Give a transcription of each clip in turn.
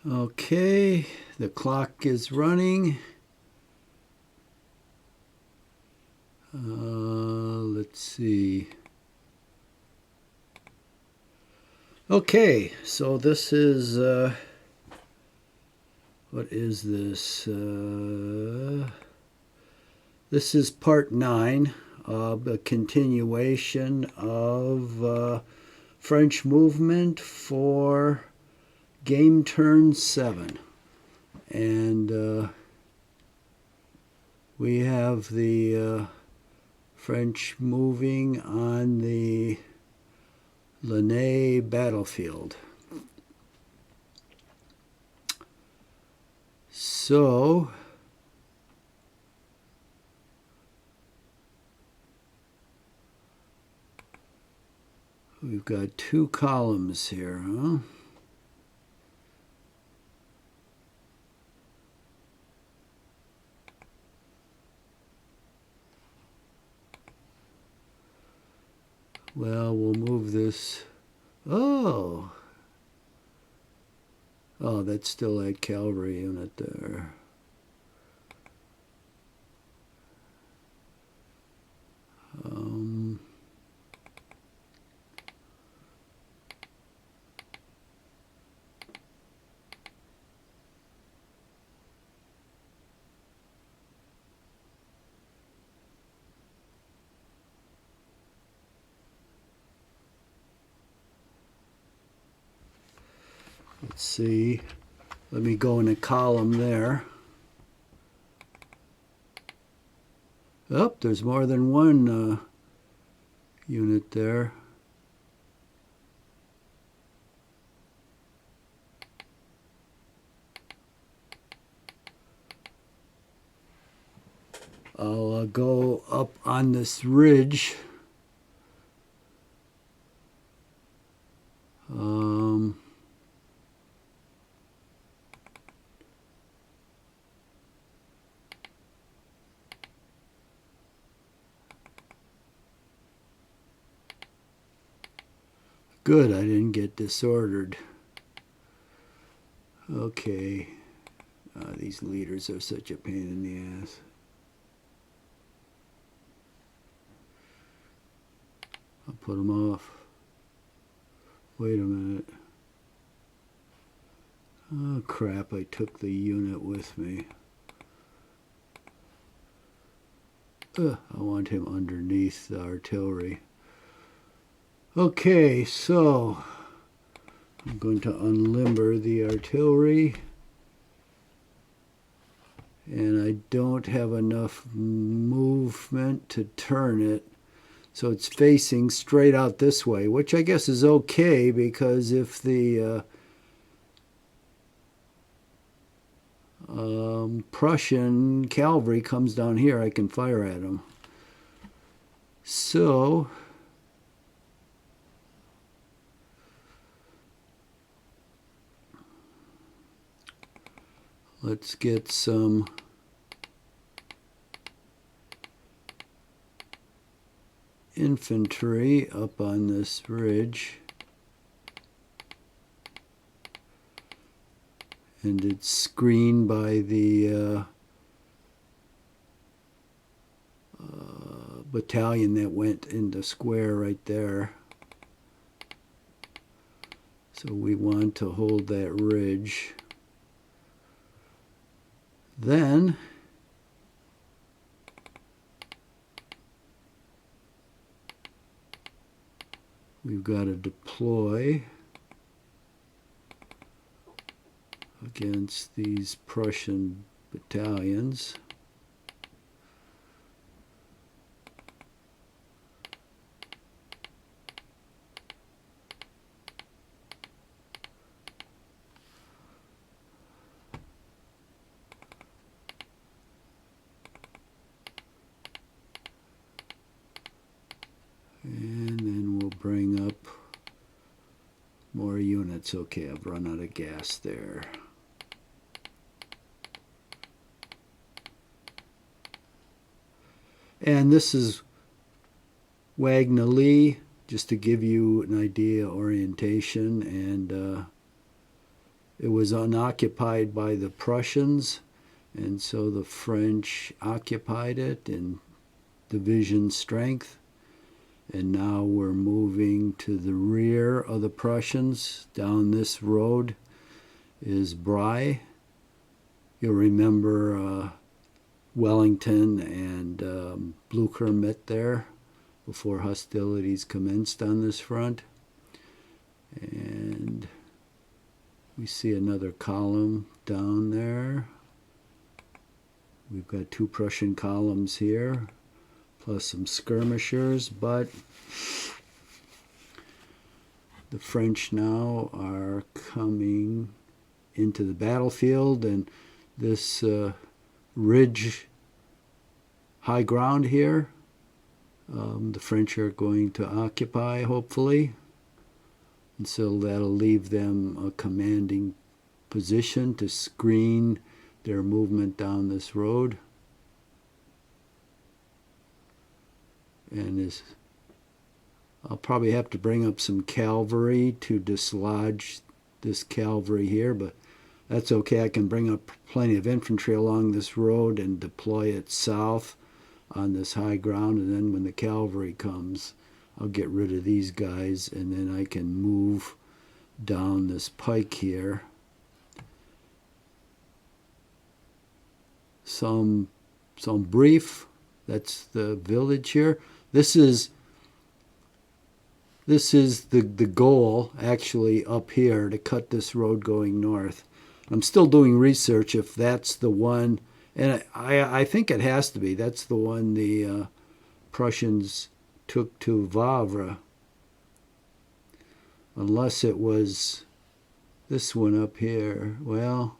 Okay, the clock is running. Let's see. Okay, so this is, what is this? This is part 9 of a continuation of French movement for game turn 7. And we have the French moving on the Ligny battlefield. So we've got 2 columns here, huh? Well, we'll move this. Oh, that's still that cavalry unit there. Let's see. Let me go in a column there. Oh, there's more than one unit there. I'll go up on this ridge. Good, I didn't get disordered. Okay. These leaders are such a pain in the ass. I'll put them off. Wait a minute. Oh crap, I took the unit with me. I want him underneath the artillery. Okay, so I'm going to unlimber the artillery. And I don't have enough movement to turn it. So it's facing straight out this way, which I guess is okay because if the Prussian cavalry comes down here, I can fire at them. So let's get some infantry up on this ridge. And it's screened by the battalion that went in the square right there. So we want to hold that ridge. Then we've got to deploy against these Prussian battalions. And then we'll bring up more units. Okay, I've run out of gas there. And this is Wagner-Lee, just to give you an idea of orientation. And it was unoccupied by the Prussians, and so the French occupied it in division strength. And now we're moving to the rear of the Prussians. Down this road is Bry. You'll remember Wellington and Blucher met there before hostilities commenced on this front. And we see another column down there. We've got 2 Prussian columns here, plus some skirmishers, but the French now are coming into the battlefield, and this ridge high ground here, the French are going to occupy, hopefully, and so that'll leave them a commanding position to screen their movement down this road. And I'll probably have to bring up some cavalry to dislodge this cavalry here, but that's okay. I can bring up plenty of infantry along this road and deploy it south on this high ground, and then when the cavalry comes, I'll get rid of these guys, and then I can move down this pike here. Some brief. That's the village here. This is the goal, actually, up here, to cut this road going north. I'm still doing research if that's the one, and I think it has to be. That's the one the Prussians took to Wavre, unless it was this one up here. Well,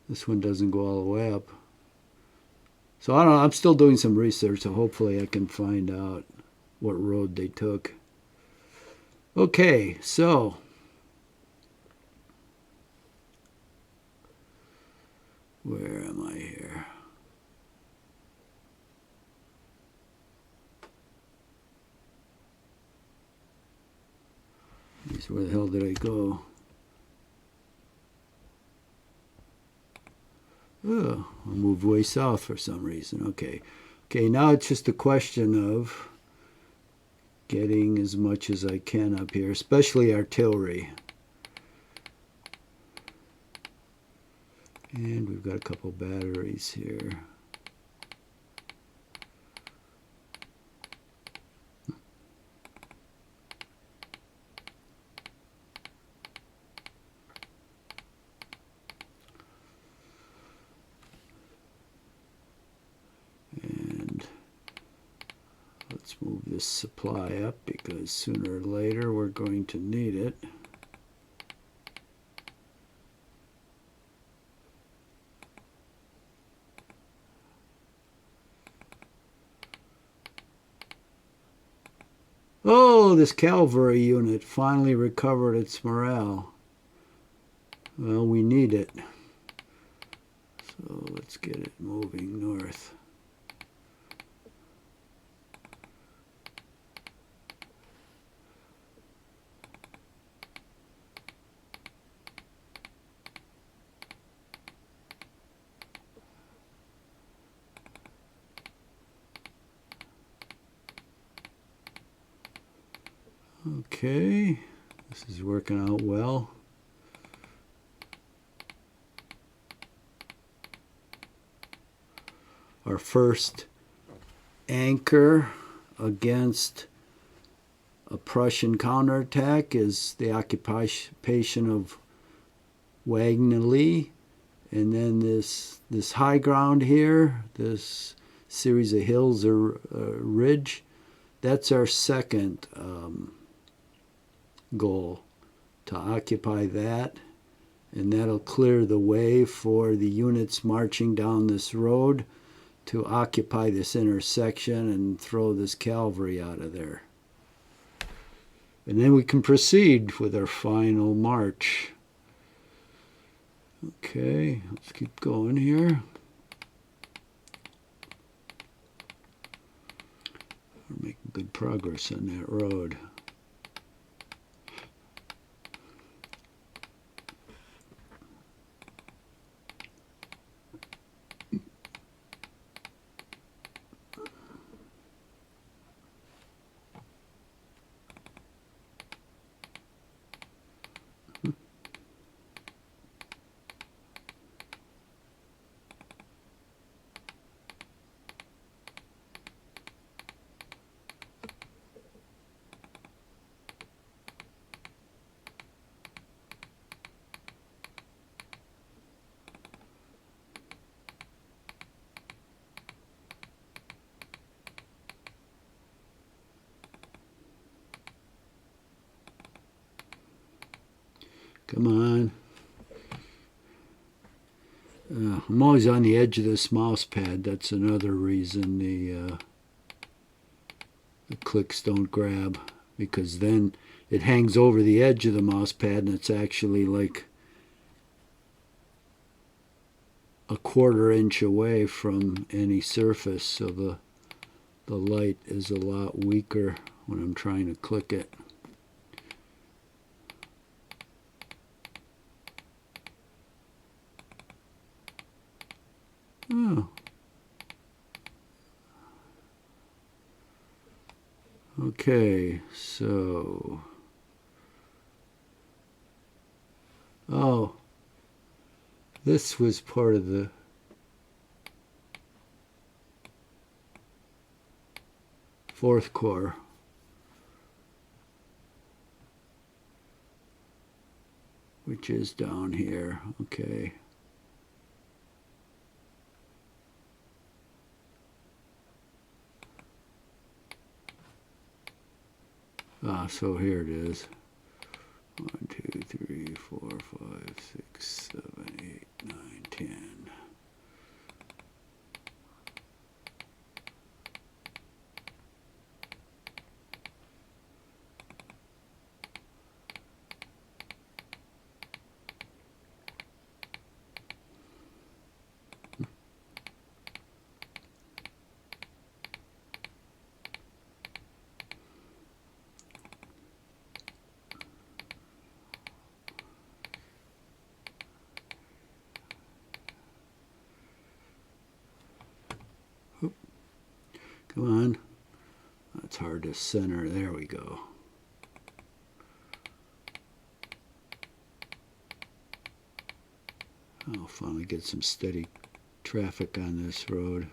this one doesn't go all the way up. So I don't know. I'm still doing some research, so hopefully I can find out what road they took. Okay, so where am I here? Where the hell did I go? Oh, I moved way south for some reason. Okay, now it's just a question of getting as much as I can up here, especially artillery. And we've got a couple batteries here. And let's move this supply up, because sooner or later we're going to need it. Oh, this cavalry unit finally recovered its morale. Well, we need it. So let's get it moving north. Okay, this is working out well. Our first anchor against a Prussian counterattack is the occupation of Wagner, and then this high ground here, this series of hills or ridge, that's our second goal, to occupy that, and that'll clear the way for the units marching down this road to occupy this intersection and throw this cavalry out of there. And then we can proceed with our final march. Okay, let's keep going here. We're making good progress on that road. Come on. I'm always on the edge of this mouse pad. That's another reason the clicks don't grab, because then it hangs over the edge of the mouse pad and it's actually like a 1/4 inch away from any surface, so the light is a lot weaker when I'm trying to click it. Oh. Okay, so... Oh, this was part of the fourth core. Which is down here, okay. Ah, so here it is. 1, 2, 3, 4, 5, 6, 7, 8, 9, 10. Come on. That's hard to center. There we go. I'll finally get some steady traffic on this road.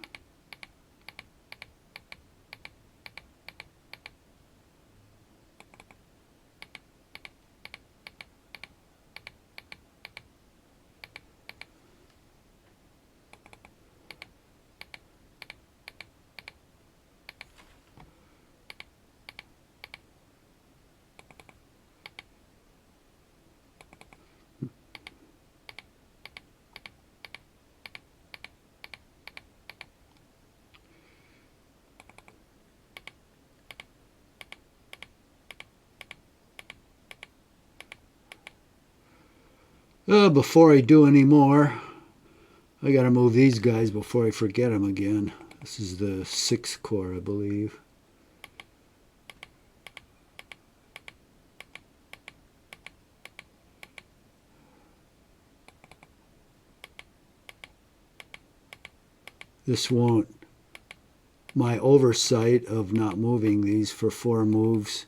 Before I do any more, I gotta move these guys before I forget them again. This is the 6th core, I believe. This won't, my oversight of not moving these for 4 moves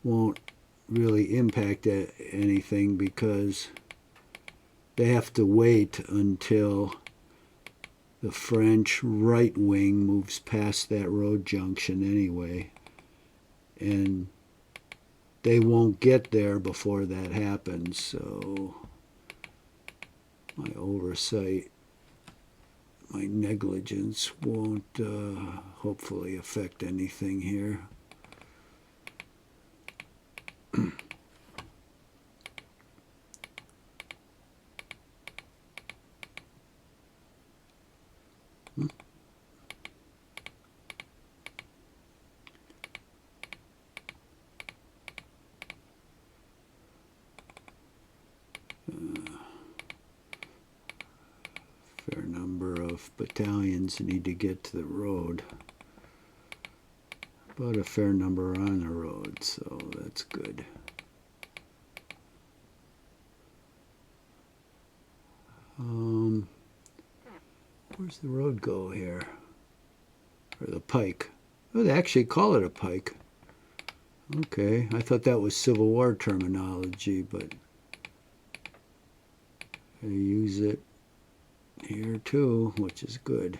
won't really impact anything, because they have to wait until the French right wing moves past that road junction anyway. And they won't get there before that happens, so my oversight, my negligence won't hopefully affect anything here. Fair number of battalions need to get to the road, but a fair number are on the road, so that's good. Where's the road go here? Or the pike? Oh, they actually call it a pike. Okay, I thought that was Civil War terminology, but they use it here too, which is good.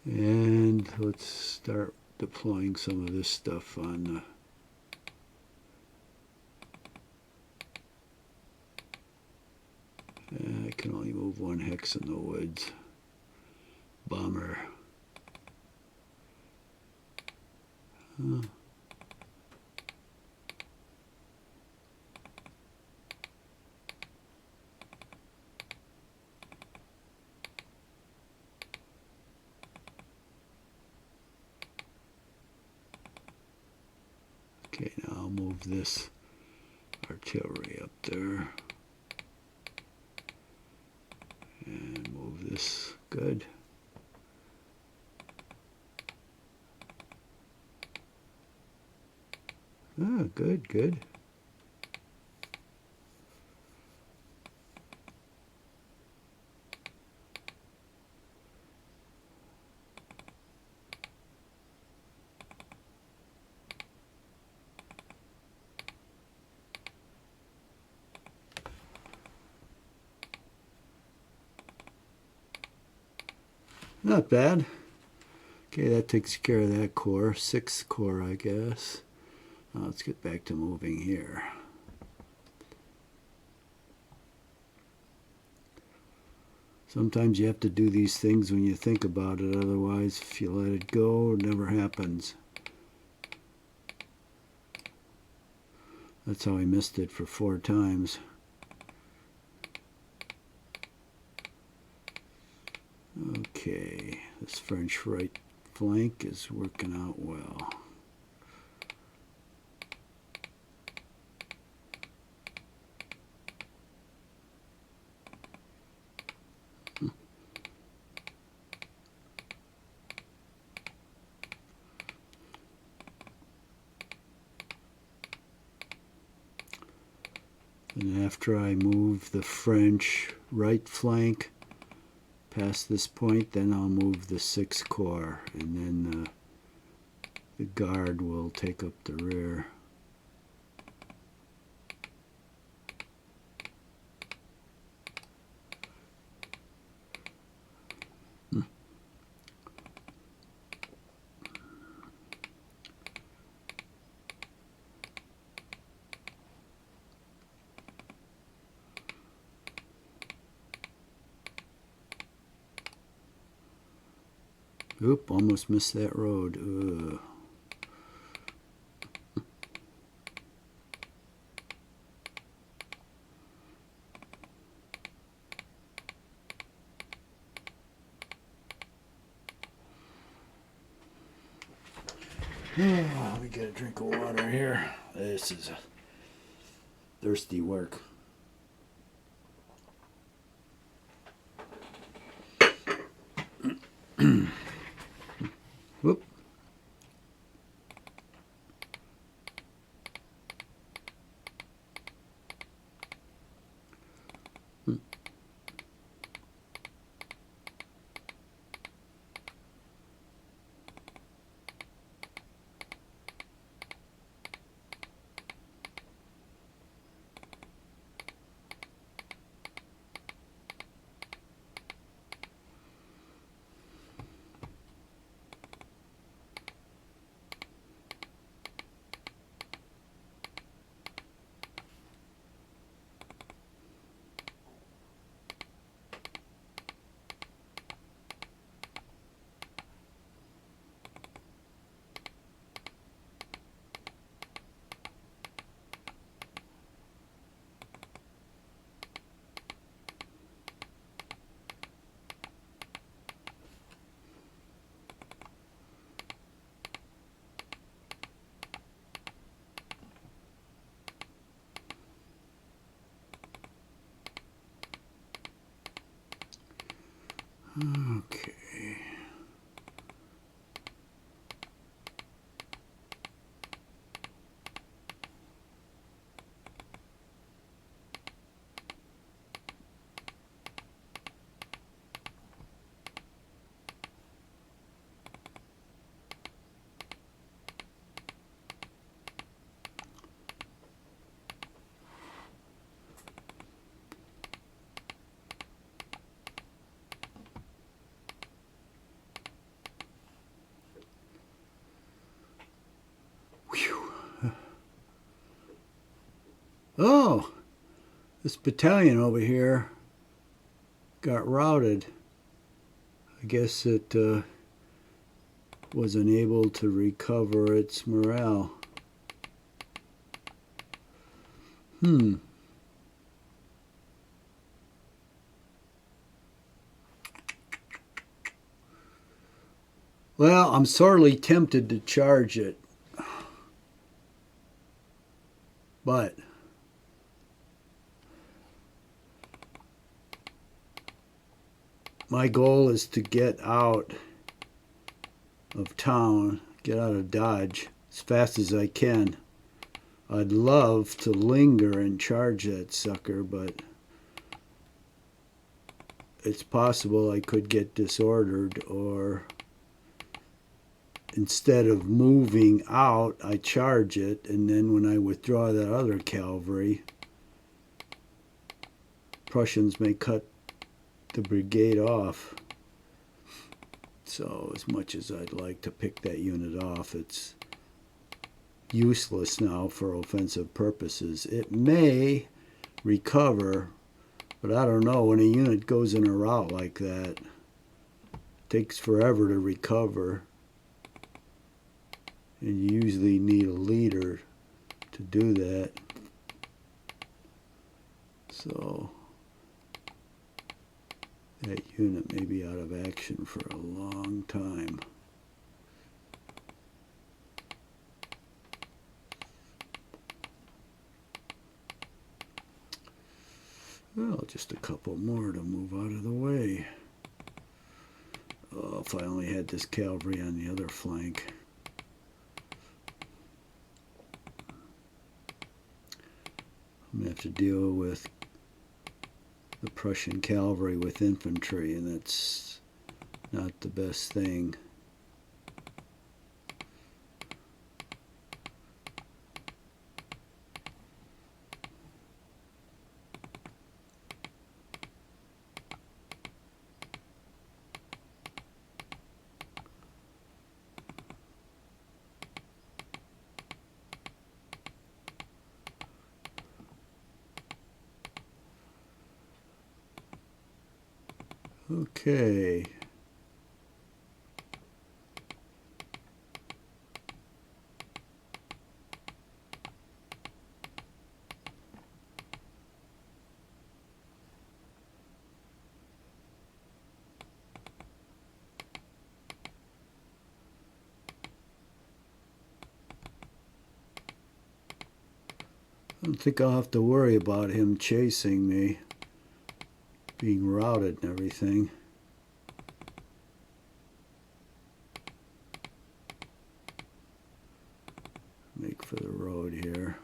And let's start deploying some of this stuff on the I can only move one hex in the woods. Bummer. Huh. Okay, now I'll move this artillery up there. And move this. Good. Ah, good, good. Not bad. Okay, that takes care of that core. 6th core, I guess. Now let's get back to moving here. Sometimes you have to do these things when you think about it. Otherwise, if you let it go, it never happens. That's how I missed it for 4 times. Okay, this French right flank is working out well. And after I move the French right flank past this point, then I'll move the 6th Corps, and then the Guard will take up the rear. Oop, almost missed that road. Ugh. Oh, we got a drink of water here. This is thirsty work. Whoop. Okay. Oh, this battalion over here got routed. I guess it was unable to recover its morale. Well, I'm sorely tempted to charge it. But my goal is to get out of town, get out of Dodge as fast as I can. I'd love to linger and charge that sucker, but it's possible I could get disordered, or instead of moving out, I charge it, and then when I withdraw that other cavalry, Prussians may cut the brigade off. So as much as I'd like to pick that unit off, it's useless now for offensive purposes. It may recover, but I don't know. When a unit goes in a rout like that, it takes forever to recover. And you usually need a leader to do that. So that unit may be out of action for a long time. Well, just a couple more to move out of the way. Oh, if I only had this cavalry on the other flank. I'm going to have to deal with the Prussian cavalry with infantry, and that's not the best thing. Okay. I don't think I'll have to worry about him chasing me, being routed and everything. Make for the road here.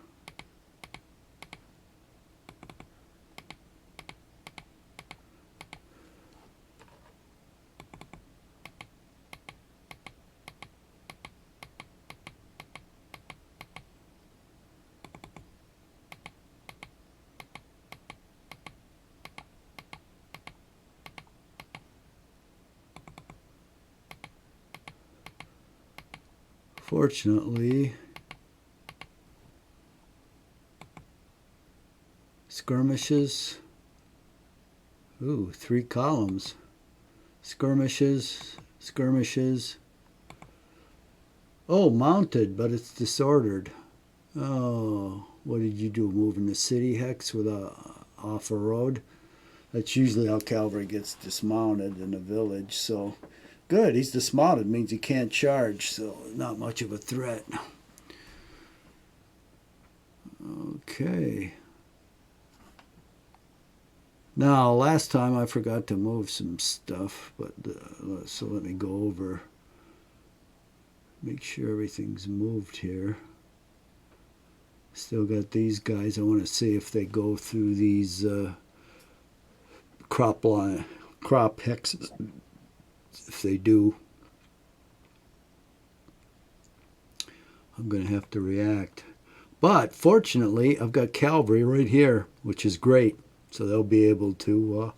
Fortunately, skirmishes. Ooh, 3 columns. Skirmishes, skirmishes. Oh, mounted, but it's disordered. Oh, what did you do? Moving the city hex with off a road? That's usually how cavalry gets dismounted in a village. So, good. He's dismounted. Means he can't charge. So, not much of a threat. Okay. Now, last time I forgot to move some stuff, but so let me go over. Make sure everything's moved here. Still got these guys. I want to see if they go through these crop hexes. If they do, I'm going to have to react. But fortunately, I've got cavalry right here, which is great. So they'll be able to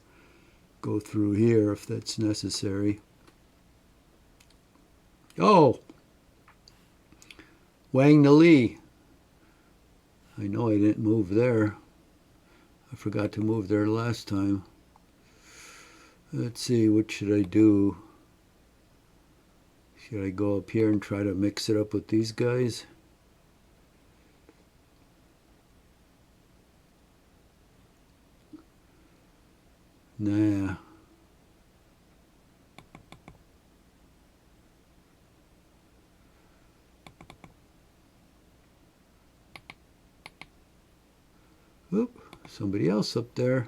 go through here if that's necessary. Oh, Wang Li. I know I didn't move there. I forgot to move there last time. Let's see, what should I do? Should I go up here and try to mix it up with these guys? Nah. Oop, somebody else up there.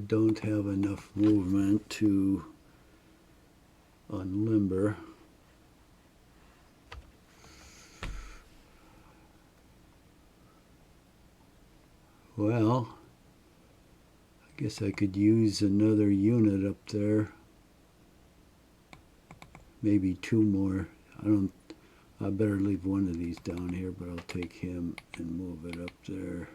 Don't have enough movement to unlimber. Well, I guess I could use another unit up there. Maybe two more. I better leave one of these down here, but I'll take him and move it up there.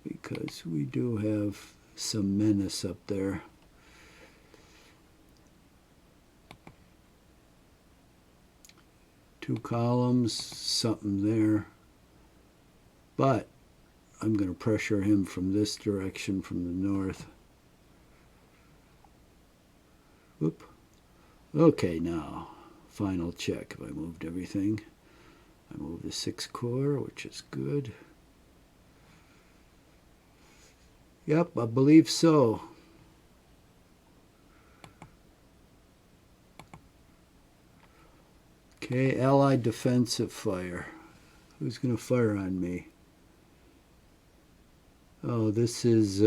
Because we do have some menace up there. Two columns, something there. But I'm going to pressure him from this direction, from the north. Whoop. Okay, now, final check. If I moved everything. I moved the 6 core, which is good. Yep, I believe so. Okay, Allied defensive fire. Who's going to fire on me? Oh, this is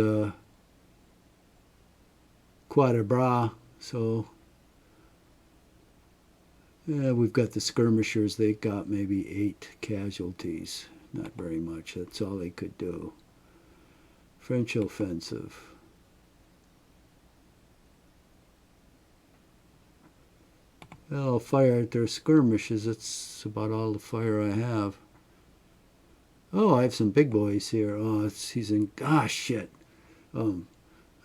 Quatre Bras, so yeah, we've got the skirmishers. They got maybe 8 casualties. Not very much. That's all they could do. French offensive. Well, I'll fire at their skirmishes. That's about all the fire I have. Oh, I have some big boys here. Oh, he's in... Ah, shit. I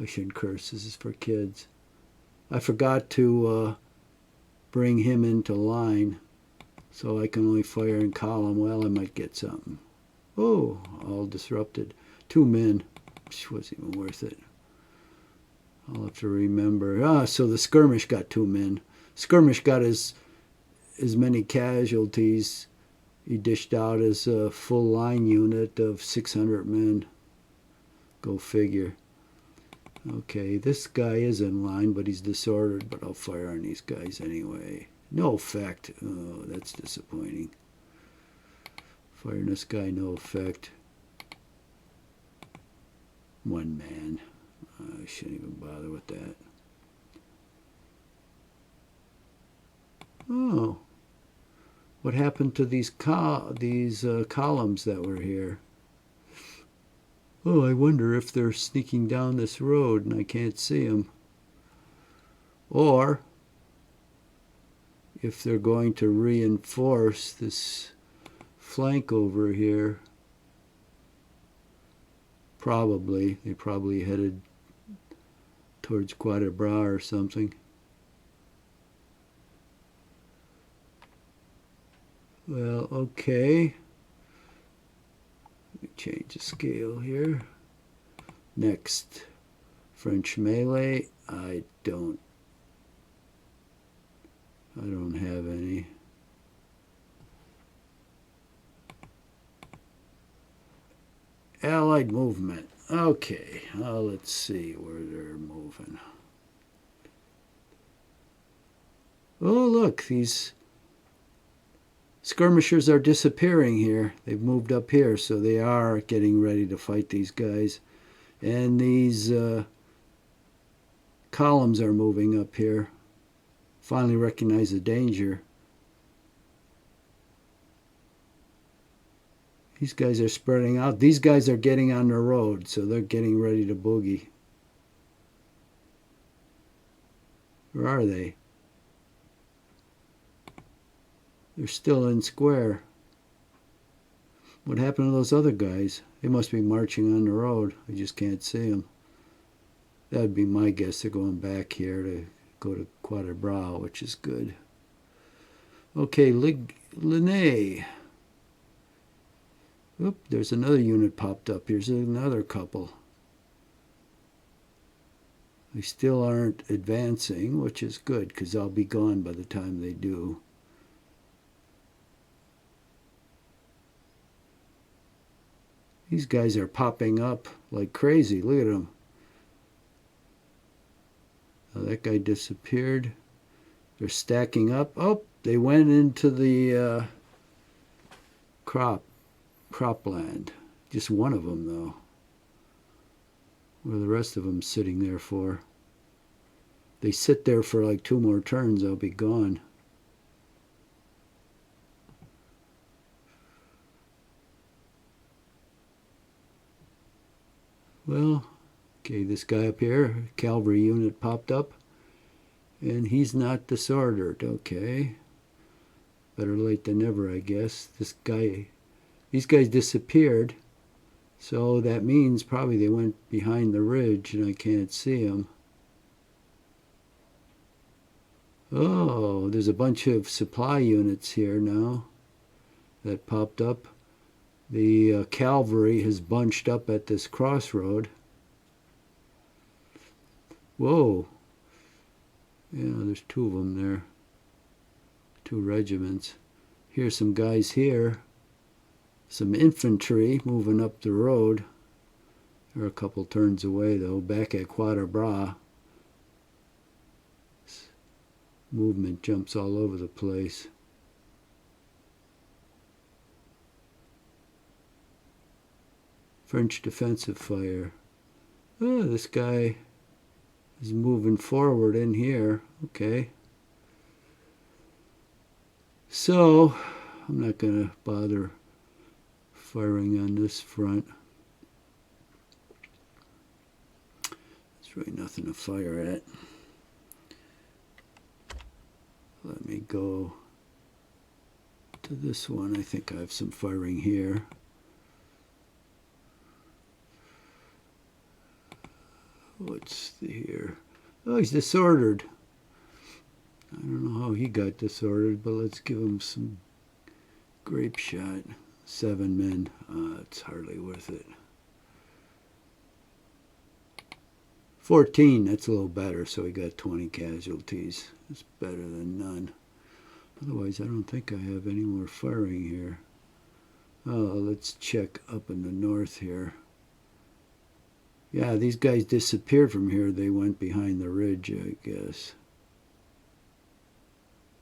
shouldn't curse. This is for kids. I forgot to bring him into line, so I can only fire in column. Well, I might get something. Oh, all disrupted. 2 men. Which wasn't even worth it. I'll have to remember. Ah, so the skirmish got 2 men. Skirmish got as many casualties. He dished out as a full line unit of 600 men. Go figure. Okay, this guy is in line, but he's disordered, but I'll fire on these guys anyway. No effect. Oh, that's disappointing. Firing this guy, no effect. 1 man. I shouldn't even bother with that. Oh, what happened to these columns that were here? Oh, I wonder if they're sneaking down this road and I can't see them. Or if they're going to reinforce this flank over here. Probably. They probably headed towards Quatre Bras or something. Well, okay. Let me change the scale here. Next, French melee. I don't have any. Allied movement. Okay, let's see where they're moving. Oh, look, these skirmishers are disappearing here. They've moved up here, so they are getting ready to fight these guys. And these columns are moving up here. Finally recognize the danger. These guys are spreading out. These guys are getting on the road, so they're getting ready to boogie. Where are they? They're still in square. What happened to those other guys? They must be marching on the road. I just can't see them. That would be my guess. They're going back here to go to Quatre Bras, which is good. Okay, Ligny. Oop, there's another unit popped up. Here's another couple. They still aren't advancing, which is good because I'll be gone by the time they do. These guys are popping up like crazy. Look at them. Oh, that guy disappeared. They're stacking up. Oh, they went into the cropland. Just one of them, though. What are the rest of them sitting there for? They sit there for like 2 more turns, I'll be gone. Well, okay, this guy up here, cavalry unit popped up, and he's not disordered. Okay, better late than never, I guess. These guys disappeared, so that means probably they went behind the ridge, and I can't see them. Oh, there's a bunch of supply units here now that popped up. The cavalry has bunched up at this crossroad. Whoa. Yeah, there's 2 of them there. 2 regiments. Here's some guys here. Some infantry moving up the road. They're a couple turns away, though, back at Quatre Bras. Movement jumps all over the place. French defensive fire. Oh, this guy is moving forward in here. Okay. So, I'm not going to bother firing on this front. There's really nothing to fire at. Let me go to this one. I think I have some firing here. What's here? Oh, he's disordered. I don't know how he got disordered, but let's give him some grape shot. 7 men. It's hardly worth it. 14, that's a little better, so he got 20 casualties. That's better than none. Otherwise, I don't think I have any more firing here. Oh, let's check up in the north here. Yeah, these guys disappeared from here. They went behind the ridge, I guess.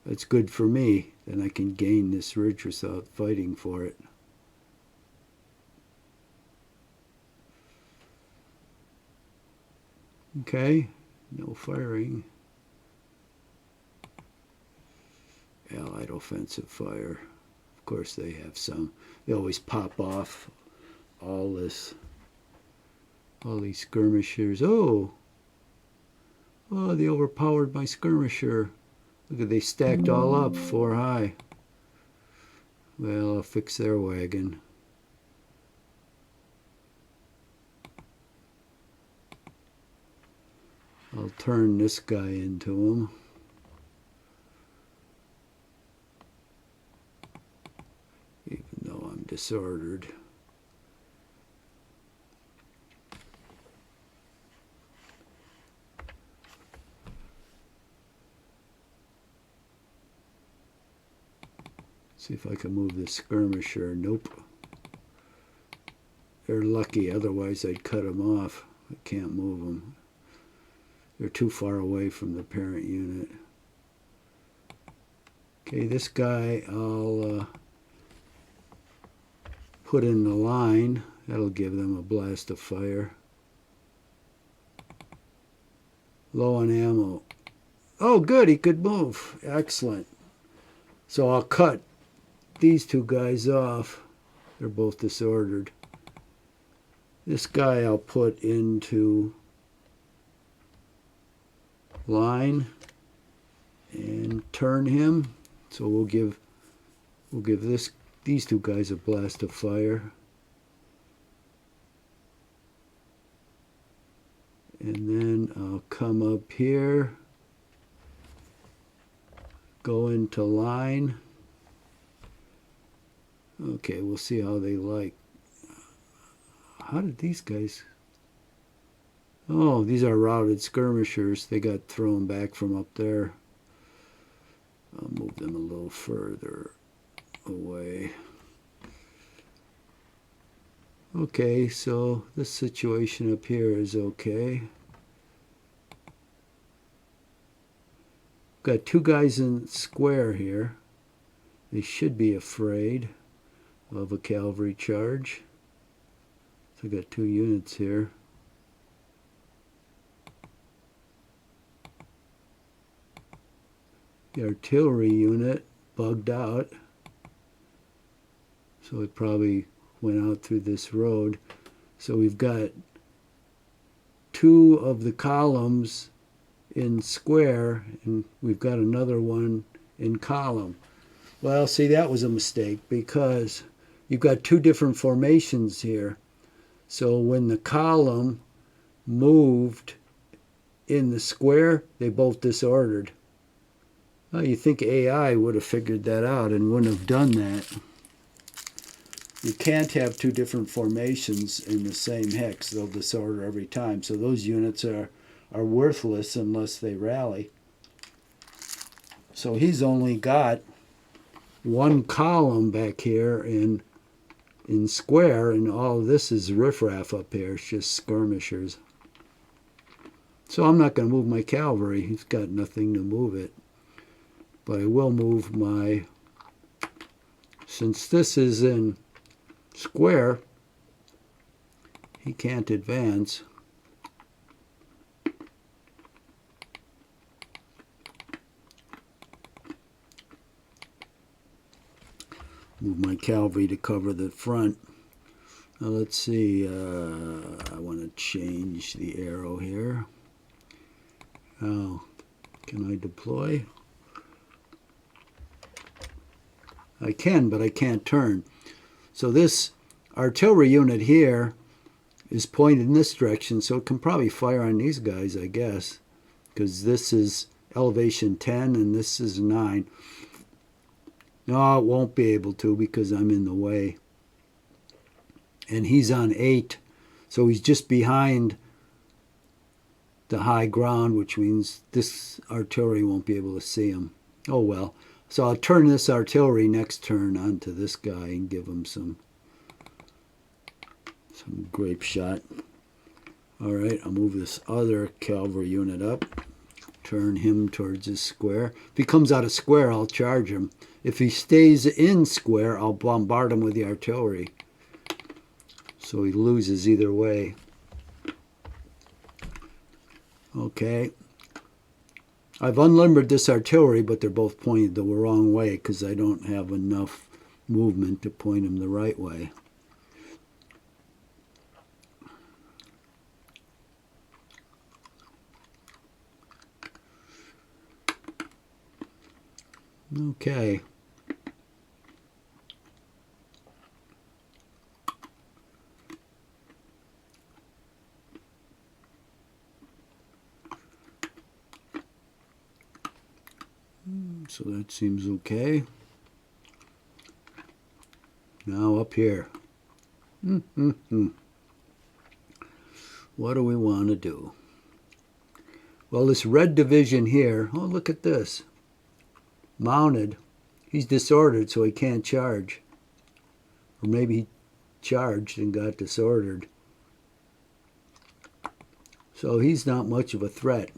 That's good for me. Then I can gain this ridge without fighting for it. Okay, no firing. Allied offensive fire. Of course they have some. They always pop off all these skirmishers. Oh, they overpowered my skirmisher. Look at, they stacked all up 4 high. Well, I'll fix their wagon. I'll turn this guy into him. Even though I'm disordered. See if I can move this skirmisher. Nope. They're lucky, otherwise I'd cut them off. I can't move them. They're too far away from the parent unit. Okay, this guy I'll put in the line. That'll give them a blast of fire. Low on ammo. Oh, good, he could move. Excellent. So I'll cut these 2 guys off. They're both disordered. This guy I'll put into line and turn him. So we'll give We'll give these two guys a blast of fire. And then I'll come up here, go into line. Okay, we'll see how they like. How did these guys... Oh, these are routed skirmishers. They got thrown back from up there. I'll move them a little further away. Okay, so this situation up here is okay. Got two guys in square here. They should be afraid of a cavalry charge. So I got two units here. The artillery unit bugged out, so it probably went out through this road. So we've got two of the columns in square, and we've got another one in column. Well, see, that was a mistake because you've got two different formations here. So when the column moved in the square, they both disordered. Well, you think AI would have figured that out and wouldn't have done that. You can't have two different formations in the same hex. They'll disorder every time. So those units are worthless unless they rally. So he's only got one column back here in square, and all this is riffraff up here. It's just skirmishers. So I'm not going to move my cavalry. He's got nothing to move it. But I will move my, since this is in square, he can't advance. Move my cavalry to cover the front. Now let's see, I want to change the arrow here. Now, can I deploy? I can, but I can't turn. So this artillery unit here is pointed in this direction, so it can probably fire on these guys, I guess, because this is elevation 10 and this is 9. No, it won't be able to because I'm in the way. And he's on 8, so he's just behind the high ground, which means this artillery won't be able to see him. Oh well. So I'll turn this artillery next turn onto this guy and give him some grape shot. All right, I'll move this other cavalry unit up. Turn him towards his square. If he comes out of square, I'll charge him. If he stays in square, I'll bombard him with the artillery. So he loses either way. Okay. I've unlimbered this artillery, but they're both pointed the wrong way because I don't have enough movement to point them the right way. Okay. So that seems okay. Now up here. What do we want to do? Well, this red division here, oh, look at this. Mounted. He's disordered, so he can't charge. Or maybe he charged and got disordered. So he's not much of a threat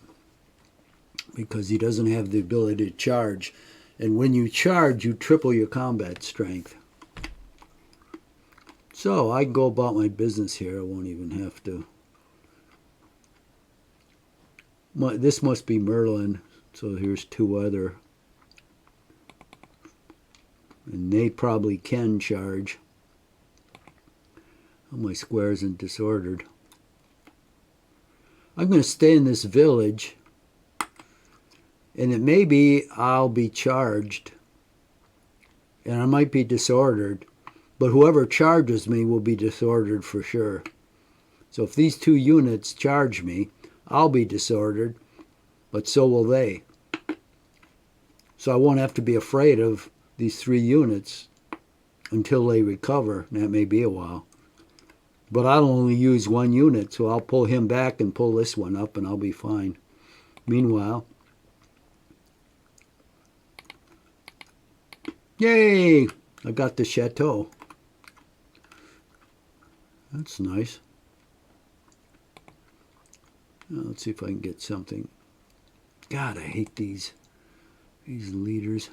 because he doesn't have the ability to charge. And when you charge, you triple your combat strength. So I can go about my business here. I won't even have to. This must be Merlin. So here's two other. And they probably can charge. Oh, my square isn't disordered. I'm going to stay in this village. And it may be I'll be charged. and I might be disordered, but whoever charges me will be disordered for sure. So if these two units charge me, I'll be disordered, but so will they. So I won't have to be afraid of these 3 units until they recover. That may be a while. But I'll only use 1 unit, so I'll pull him back and pull this one up, and I'll be fine. Meanwhile, yay! I got the chateau. That's nice. Now, let's see if I can get something. God, I hate these leaders.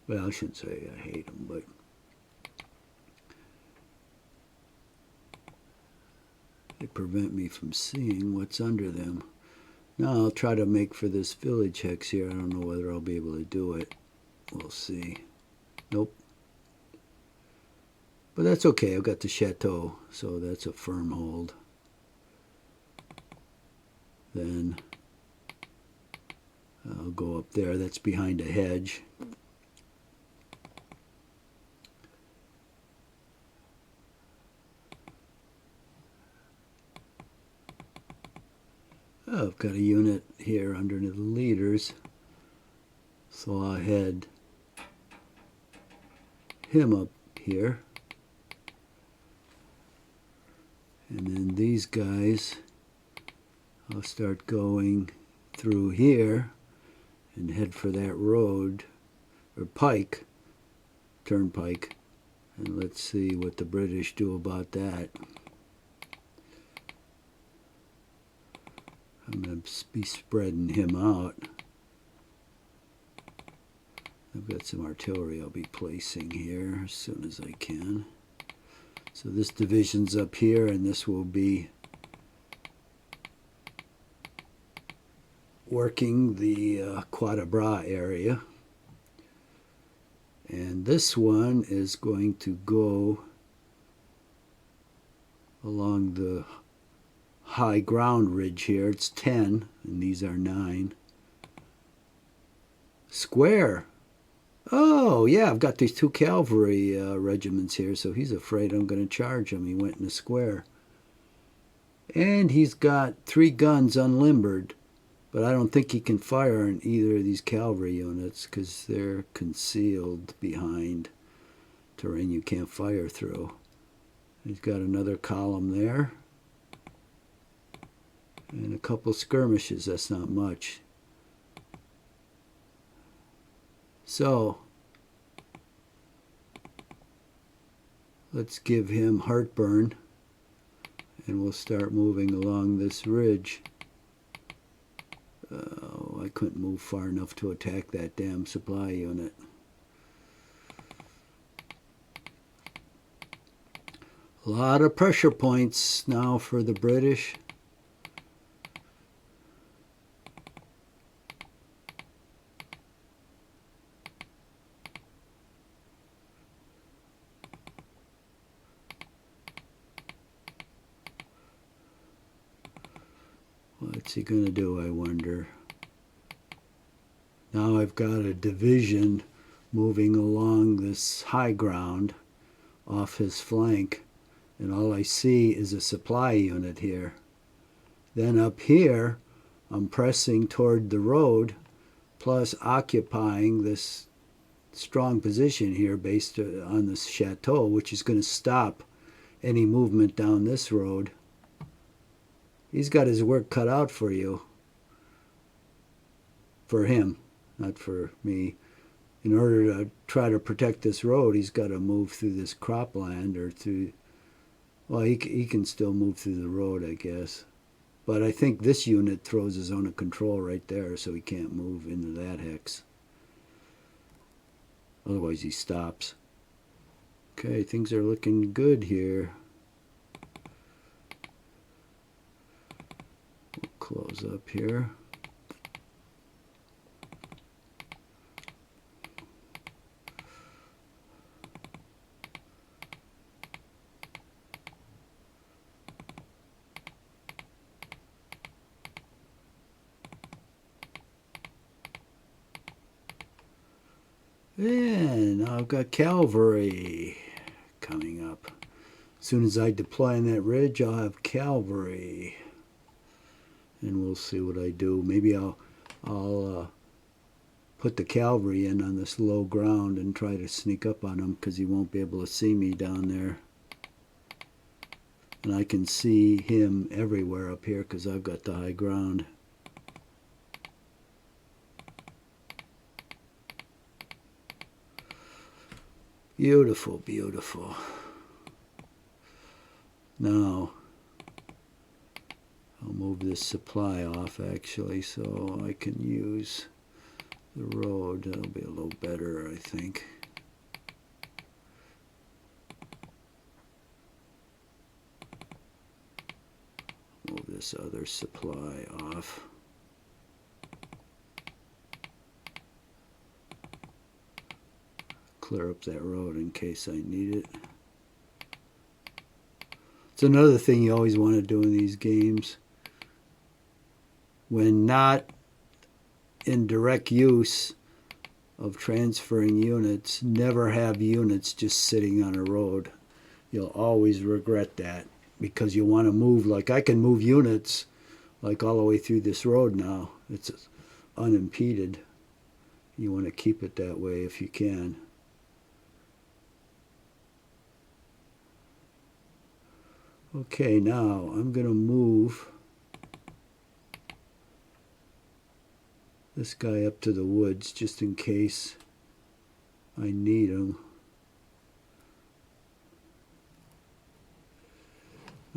Well, I shouldn't say I hate them, but they prevent me from seeing what's under them. Now I'll try to make for this village hex here. I don't know whether I'll be able to do it. We'll see. Nope. But that's okay. I've got the chateau, so that's a firm hold. Then I'll go up there. That's behind a hedge. Oh, I've got a unit here under the leaders, so I'll head him up here. And then these guys, I'll start going through here and head for that road, or pike, turnpike. And let's see what the British do about that. I'm going to be spreading him out. I've got some artillery I'll be placing here as soon as I can. So this division's up here, and this will be working the Quatre Bras area. And this one is going to go along the high ground ridge here. It's 10, and these are 9. Square. Oh, yeah, I've got these 2 cavalry regiments here, so he's afraid I'm going to charge him. He went in a square. And he's got 3 guns unlimbered, but I don't think he can fire on either of these cavalry units because they're concealed behind terrain you can't fire through. He's got another column there. And a couple skirmishes, that's not much. So, let's give him heartburn, and we'll start moving along this ridge. Oh, I couldn't move far enough to attack that damn supply unit. A lot of pressure points now for the British. What's he going to do, I wonder? Now I've got a division moving along this high ground off his flank, and all I see is a supply unit here. Then up here, I'm pressing toward the road, plus occupying this strong position here based on this chateau, which is going to stop any movement down this road. He's got his work cut out for you. For him, not for me. In order to try to protect this road, he's got to move through this cropland or through... Well, he can still move through the road, I guess. But I think this unit throws his zone of control right there, so he can't move into that hex. Otherwise, he stops. Okay, things are looking good here. We'll close up here. And now I've got cavalry coming up. As soon as I deploy on that ridge, I'll have cavalry. And we'll see what I do. Maybe I'll put the cavalry in on this low ground and try to sneak up on him because he won't be able to see me down there. And I can see him everywhere up here because I've got the high ground. Beautiful, beautiful. Now, I'll move this supply off actually so I can use the road. That'll be a little better, I think. Move this other supply off. Clear up that road in case I need it. It's another thing you always want to do in these games. When not in direct use of transferring units, never have units just sitting on a road. You'll always regret that because you want to move. Like I can move units like all the way through this road now. It's unimpeded. You want to keep it that way if you can. Okay, now I'm going to move this guy up to the woods just in case I need him.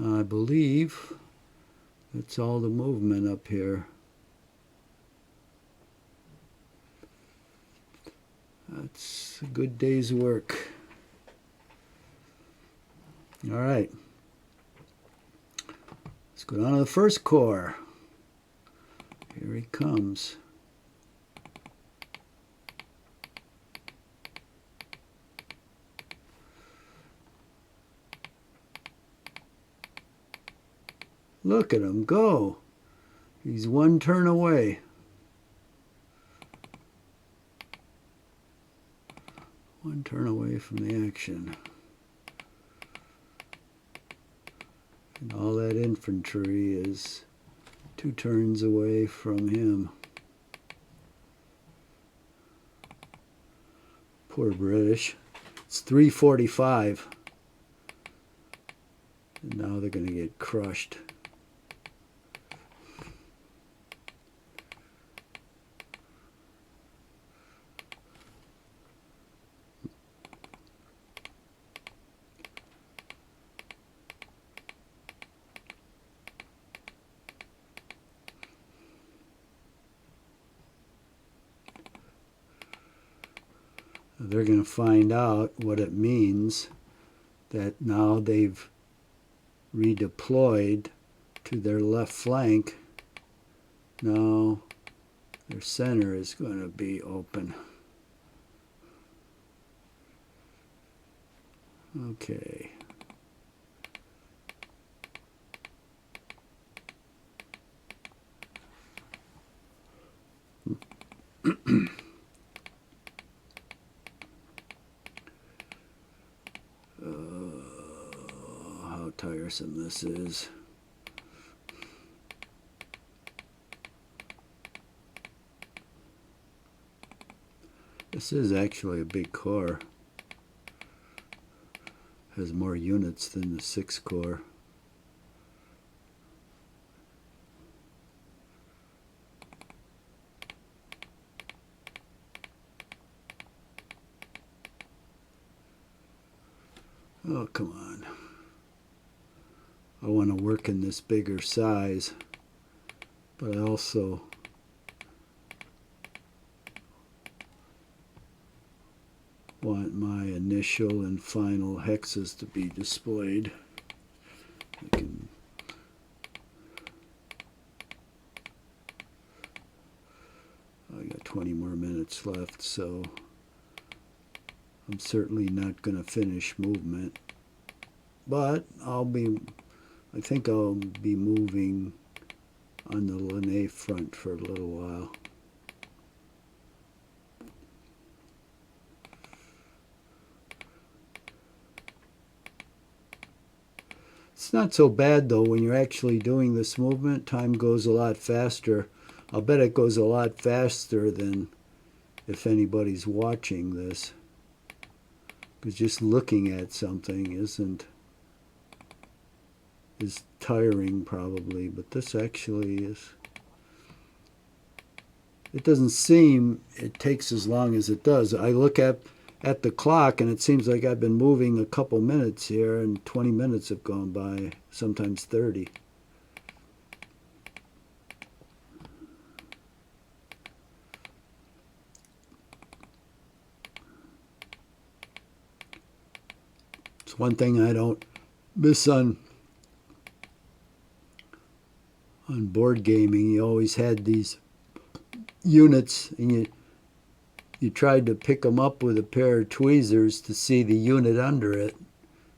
I believe that's all the movement up here. That's a good day's work. All right. Let's go down to the first corps. Here he comes. Look at him go. He's one turn away. One turn away from the action. And all that infantry is 2 turns away from him. Poor British. It's 3:45. And now they're going to get crushed. They're going to find out what it means that now they've redeployed to their left flank. Now their center is going to be open. Okay. How tiresome this is. This is actually a big corps. Has more units than the 6th Corps. Oh, come on. I want to work in this bigger size, but I also want my initial and final hexes to be displayed. I got 20 more minutes left, so I'm certainly not going to finish movement, but I think I'll be moving on the Ligny front for a little while. It's not so bad though when you're actually doing this movement. Time goes a lot faster. I'll bet it goes a lot faster than if anybody's watching this. Because just looking at something is tiring probably, but this actually is. It doesn't seem it takes as long as it does. I look at the clock and it seems like I've been moving a couple minutes here and 20 minutes have gone by, sometimes 30. It's one thing I don't miss on board gaming. You always had these units and you tried to pick them up with a pair of tweezers to see the unit under it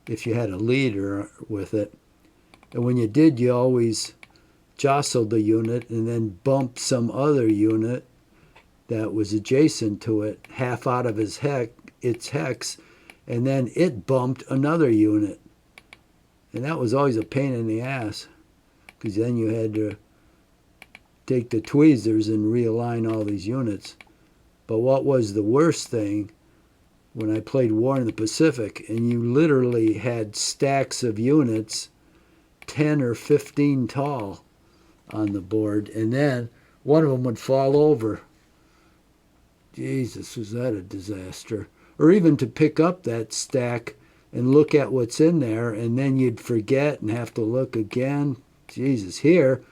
if you had a leader with it. And when you did, you always jostled the unit and then bumped some other unit that was adjacent to it half out of its hex, and then it bumped another unit. And that was always a pain in the ass, because then you had to take the tweezers and realign all these units. But what was the worst thing, when I played War in the Pacific, and you literally had stacks of units 10 or 15 tall on the board, and then one of them would fall over. Jesus, was that a disaster. Or even to pick up that stack and look at what's in there, and then you'd forget and have to look again. Jesus, here,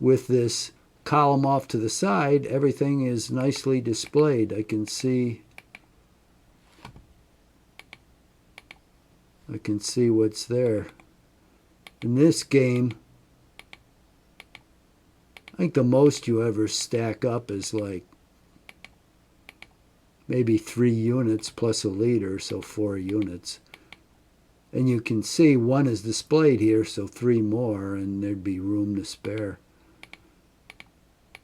with this column off to the side, everything is nicely displayed. I can see what's there. In this game, I think the most you ever stack up is like maybe 3 units plus a leader, so 4 units. And you can see one is displayed here, so 3 more, and there'd be room to spare.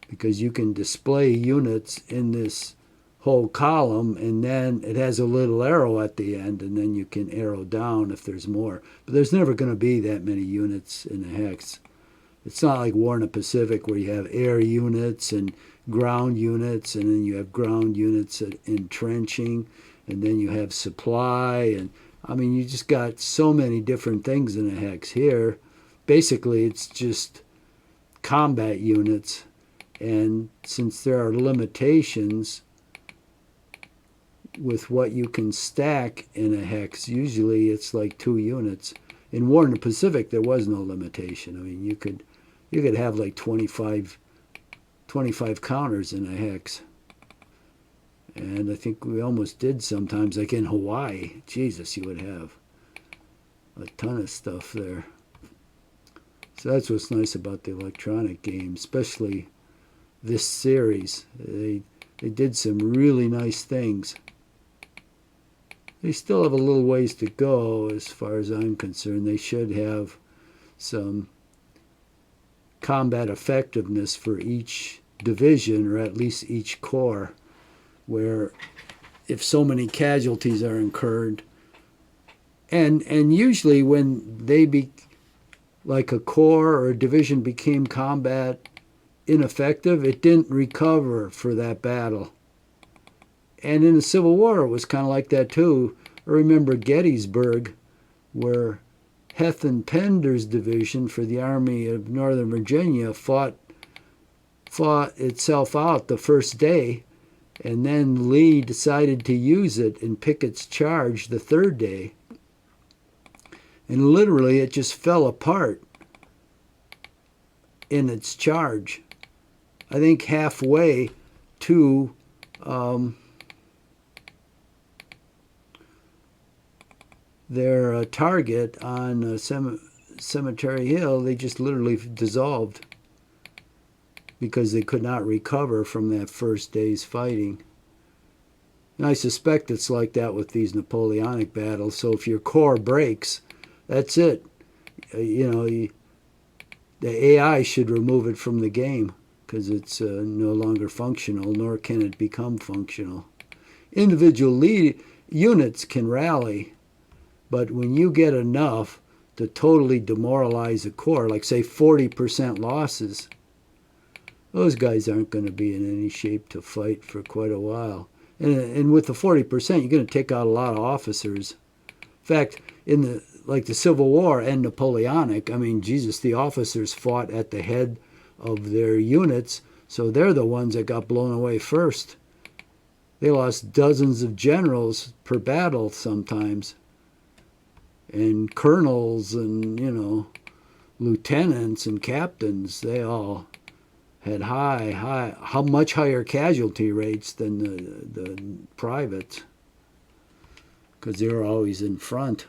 Because you can display units in this whole column, and then it has a little arrow at the end, and then you can arrow down if there's more. But there's never going to be that many units in a hex. It's not like War in the Pacific where you have air units and ground units, and then you have ground units in trenching, and then you have supply, and I mean, you just got so many different things in a hex. Here, basically, it's just combat units, and since there are limitations with what you can stack in a hex, usually it's like 2 units. In War in the Pacific, there was no limitation. I mean, you could have like 25 counters in a hex. And I think we almost did sometimes, like in Hawaii. Jesus, you would have a ton of stuff there. So that's what's nice about the electronic game, especially this series. They did some really nice things. They still have a little ways to go as far as I'm concerned. They should have some combat effectiveness for each division, or at least each corps, where if so many casualties are incurred, and usually when like a corps or a division became combat ineffective, it didn't recover for that battle. And in the Civil War, it was kind of like that too. I remember Gettysburg, where Heth and Pender's division for the Army of Northern Virginia fought itself out the first day, and then Lee decided to use it in Pickett's charge the third day. And literally it just fell apart in its charge. I think halfway to their target on Cemetery Hill, they just literally dissolved because they could not recover from that first day's fighting. And I suspect it's like that with these Napoleonic battles. So if your corps breaks, that's it. The AI should remove it from the game because it's no longer functional, nor can it become functional. Individual units can rally, but when you get enough, to totally demoralize a corps, like say 40% losses, those guys aren't going to be in any shape to fight for quite a while. And with the 40%, you're going to take out a lot of officers. In fact, in the Civil War and Napoleonic, I mean, Jesus, the officers fought at the head of their units, so they're the ones that got blown away first. They lost dozens of generals per battle sometimes, and colonels and, lieutenants and captains. They all had how much higher casualty rates than the privates, because they were always in front.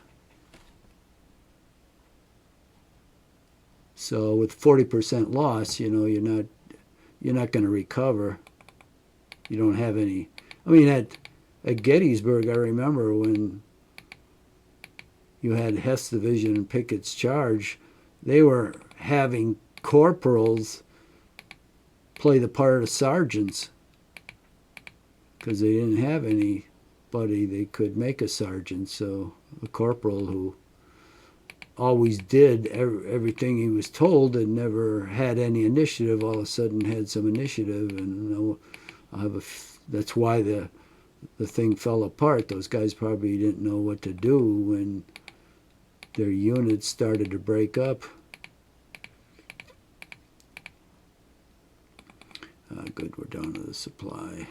So with 40% loss, you're not going to recover. You don't have any. I mean, at Gettysburg, I remember when you had Heth's division and Pickett's charge, they were having corporals play the part of sergeants because they didn't have anybody they could make a sergeant. So a corporal who always did everything he was told and never had any initiative, all of a sudden had some initiative, and that's why the thing fell apart. Those guys probably didn't know what to do when their units started to break up. Good, we're down to the supply.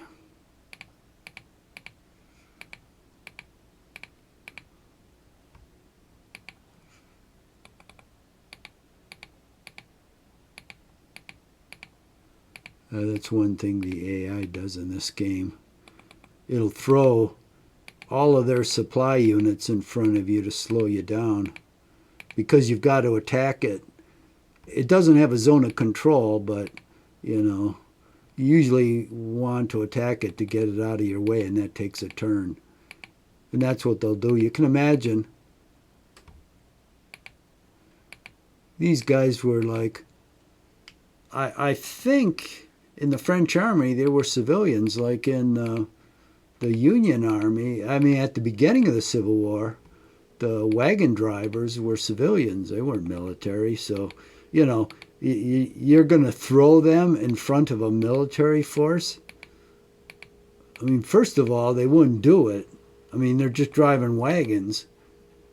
That's one thing the AI does in this game. It'll throw all of their supply units in front of you to slow you down because you've got to attack it. It doesn't have a zone of control, but, you usually want to attack it to get it out of your way, and that takes a turn. And that's what they'll do. You can imagine these guys were like, I think in the French army they were civilians, like in the Union army. I mean, at the beginning of the Civil War, the wagon drivers were civilians. They weren't military. So, you're going to throw them in front of a military force? I mean, first of all, they wouldn't do it. I mean, they're just driving wagons.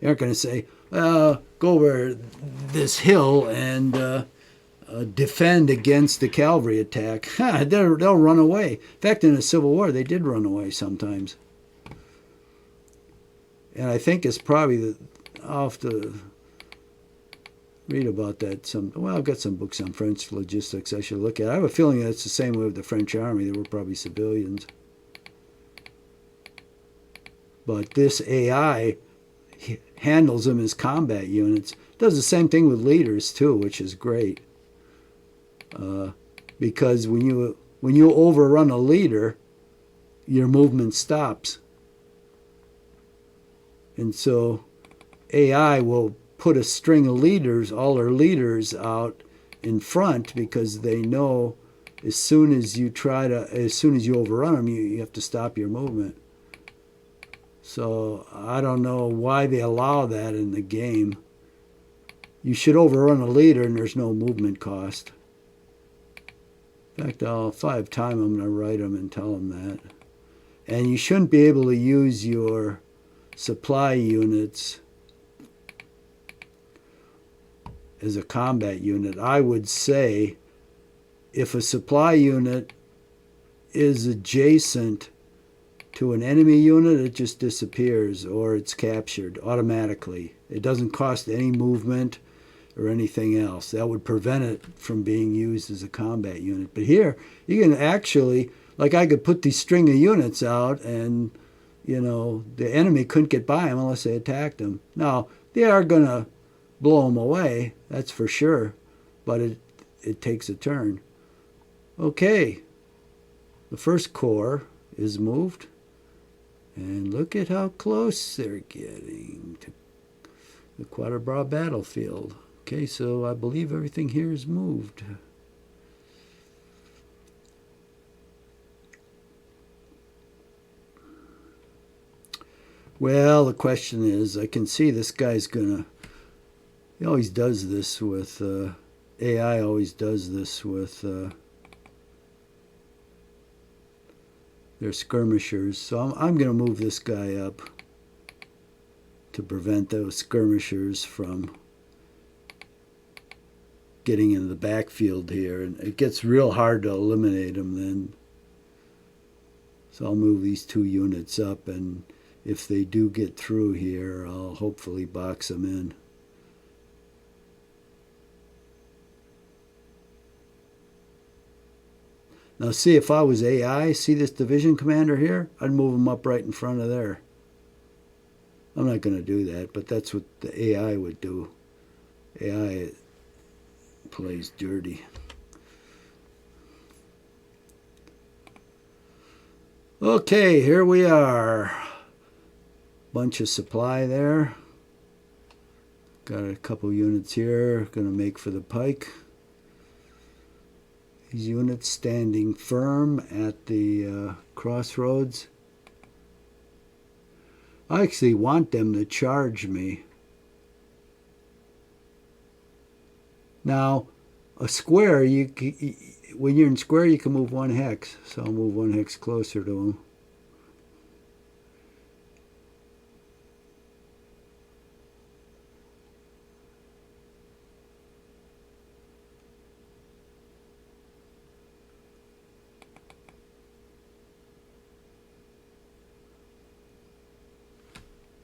They aren't going to say, go over this hill and defend against the cavalry attack. They'll run away. In fact, in the Civil War, they did run away sometimes. And I think it's probably, I'll have to read about that. I've got some books on French logistics I should look at. I have a feeling that's the same way with the French army. They were probably civilians. But this AI handles them as combat units. Does the same thing with leaders too, which is great. Because when you overrun a leader, your movement stops. And so AI will put a string of leaders, all their leaders, out in front because they know as soon as you overrun them, you have to stop your movement. So I don't know why they allow that in the game. You should overrun a leader and there's no movement cost. In fact, if I have time, I'm going to write them and tell them that. And you shouldn't be able to use your supply units as a combat unit. I would say if a supply unit is adjacent to an enemy unit, it just disappears or it's captured automatically. It doesn't cost any movement or anything else. That would prevent it from being used as a combat unit. But here, you can actually, like I could put these string of units out and, the enemy couldn't get by them unless they attacked them. Now, they are going to blow them away, that's for sure, but it takes a turn. Okay, the first corps is moved, and look at how close they're getting to the Quatre Bras battlefield. Okay, so I believe everything here is moved. Well, the question is, I can see this guy's going to He always does this with AI. Always does this with their skirmishers. So I'm going to move this guy up to prevent those skirmishers from getting into the backfield here. And it gets real hard to eliminate them then. So I'll move these 2 units up, and if they do get through here, I'll hopefully box them in. Now see, if I was AI, see this division commander here? I'd move him up right in front of there. I'm not going to do that, but that's what the AI would do. AI plays dirty. Okay, here we are. Bunch of supply there. Got a couple units here. Going to make for the pike. These units standing firm at the crossroads. I actually want them to charge me. Now, a square, when you're in square, you can move 1 hex. So I'll move 1 hex closer to them.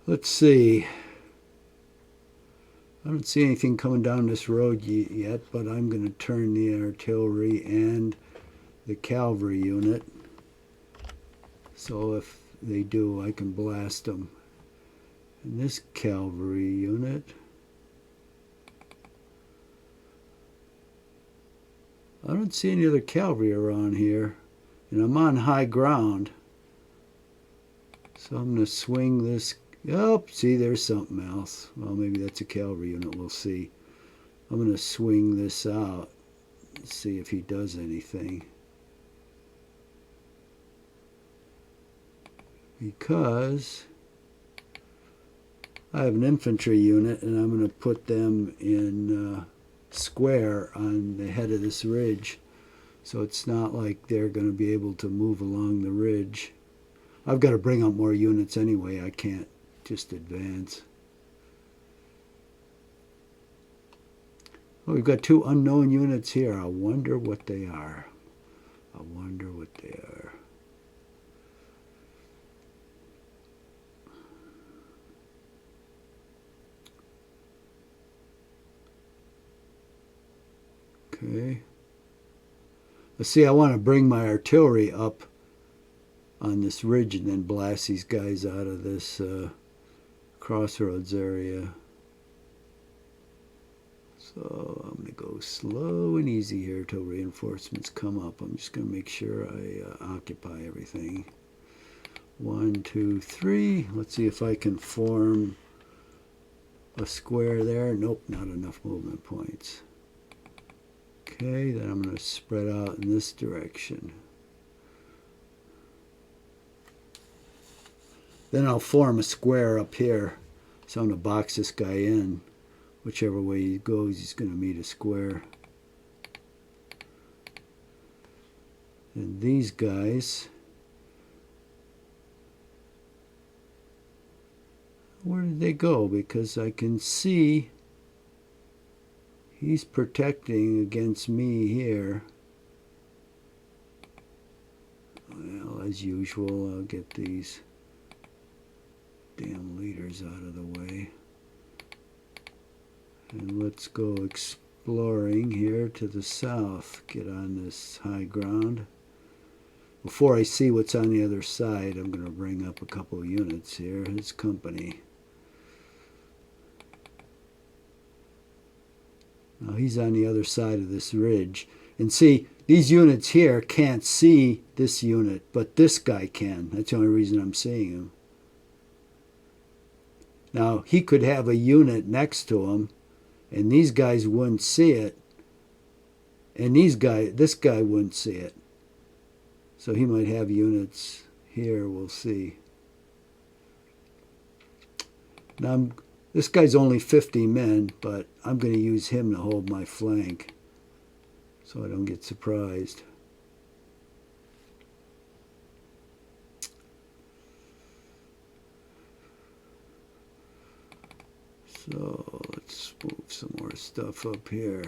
Let's see. I don't see anything coming down this road yet, but I'm going to turn the artillery and the cavalry unit. So if they do, I can blast them. And this cavalry unit, I don't see any other cavalry around here. And I'm on high ground. So I'm going to swing this. Oh, see, there's something else. Well, maybe that's a cavalry unit. We'll see. I'm going to swing this out. See if he does anything. Because I have an infantry unit, and I'm going to put them in square on the head of this ridge. So it's not like they're going to be able to move along the ridge. I've got to bring up more units anyway. I can't just advance. Oh, we've got 2 unknown units here. I wonder what they are. I wonder what they are. Okay. Let's see, I want to bring my artillery up on this ridge and then blast these guys out of this crossroads area. So I'm going to go slow and easy here till reinforcements come up. I'm just going to make sure I occupy everything. 1, 2, 3. Let's see if I can form a square there. Nope, not enough movement points. Okay, then I'm going to spread out in this direction. Then I'll form a square up here. So I'm going to box this guy in. Whichever way he goes, he's going to meet a square. And these guys, where did they go? Because I can see he's protecting against me here. Well, as usual, I'll get these damn leaders out of the way. And let's go exploring here to the south. Get on this high ground. Before I see what's on the other side, I'm going to bring up a couple of units here. His company. Now he's on the other side of this ridge. And see, these units here can't see this unit, but this guy can. That's the only reason I'm seeing him. Now, he could have a unit next to him, and these guys wouldn't see it. And this guy wouldn't see it. So he might have units here, we'll see. Now This guy's only 50 men, but I'm going to use him to hold my flank so I don't get surprised. So let's move some more stuff up here.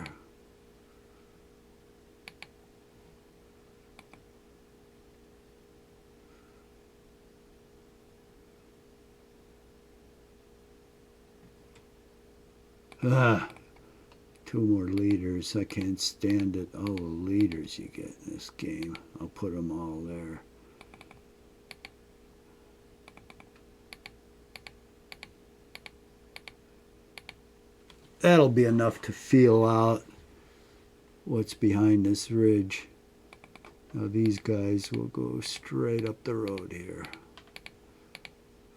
Ah, 2 more leaders. I can't stand it. All the leaders you get in this game. I'll put them all there. That'll be enough to feel out what's behind this ridge. Now these guys will go straight up the road here.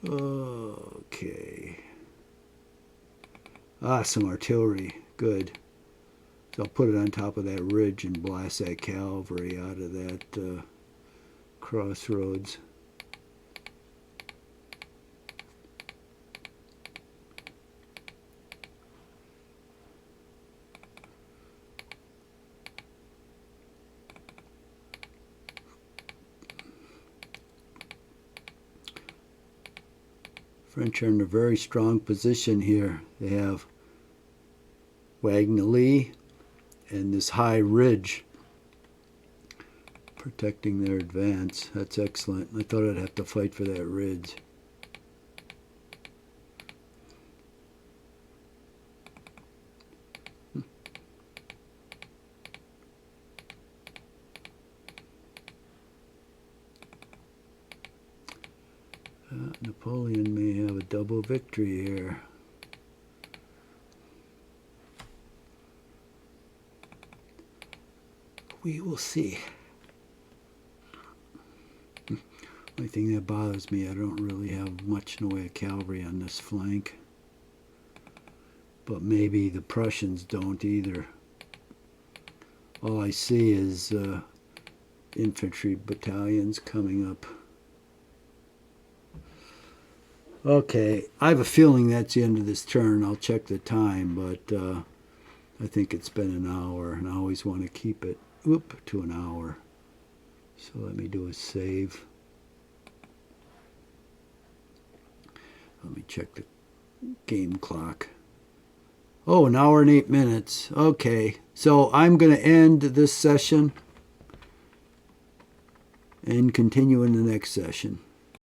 Okay. Ah, some artillery. Good. So I'll put it on top of that ridge and blast that cavalry out of that crossroads. French are in a very strong position here. They have Wargame Design and this high ridge protecting their advance. That's excellent. I thought I'd have to fight for that ridge. Napoleon may have a double victory here. We will see. Only thing that bothers me, I don't really have much in the way of cavalry on this flank. But maybe the Prussians don't either. All I see is infantry battalions coming up. Okay, I have a feeling that's the end of this turn. I'll check the time, but I think it's been an hour, and I always want to keep it to an hour. So let me do a save. Let me check the game clock. Oh, an hour and 8 minutes. Okay, so I'm going to end this session and continue in the next session.